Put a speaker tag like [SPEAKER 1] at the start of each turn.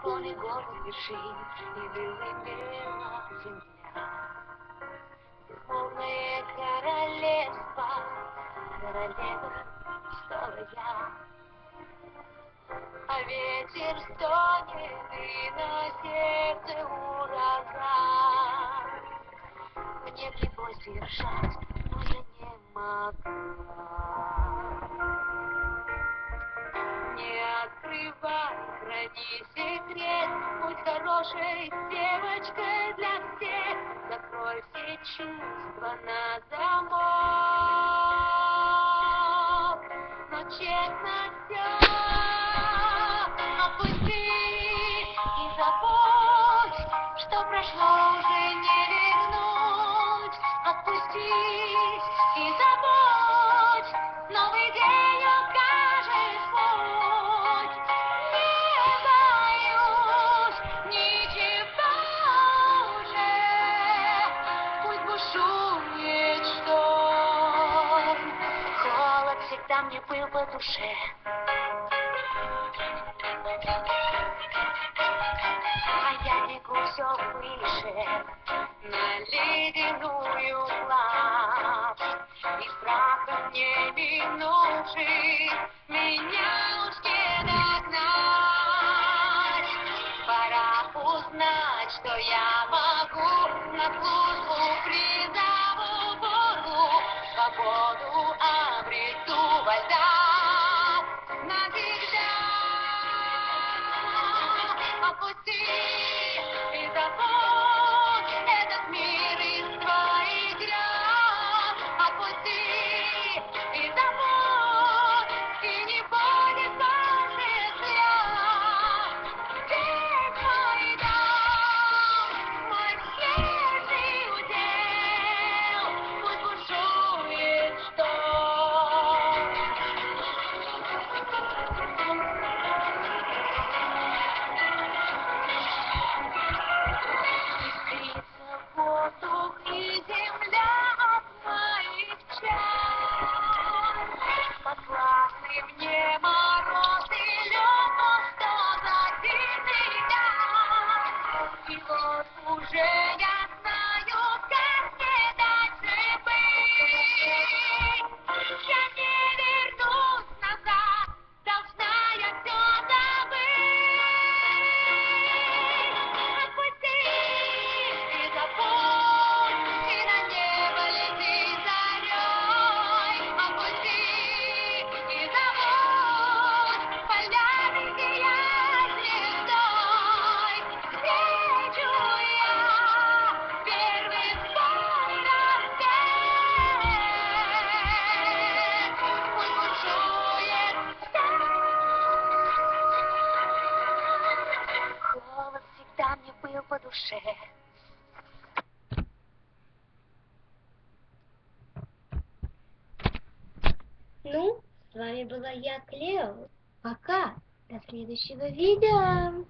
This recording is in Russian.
[SPEAKER 1] Склоны гор вершин, и белым-белая земля. Безмолвное королевство, королевой стала я. А ветер стонет, и на сердце ураган. Мне пришлось держать, но я не могла. Не открывай, храни секрет, будь хорошей девочкой для всех. Закрой все чувства на замок, но честно все опусти и забудь, что прошло уже не вернуть. Отпусти и забудь, новый день укажет путь. Не боюсь ничего уже, пусть бушует шторм. Холод всегда мне был по душе. А я бегу все выше на ледяную гладь, и страхом не минувший меня уж не догнать. Пора узнать, что я могу, на службу призову Богу, свободу обрету во льдах навсегда. Опусти и забудь этот мир из твоих грез. Отпусти и забудь, и не будет больше слез. Здесь мой дом, мой смертный удел, пусть бушует шторм. Искрится воздух и земля от моих чар. Подвластны мне мороз и лед, но что за дивный дар. И вот уже я знаю, как мне дальше быть. Я не вернусь назад, должна я все забыть. Отпусти и забудь, и на небо лети зарей. Отпусти и забудь, полями сияй звездой. Встречу я первый свой рассвет, пусть бушует шторм. Холод всегда мне был по душе.
[SPEAKER 2] Ну, с вами была я, Клео. Пока. До следующего видео.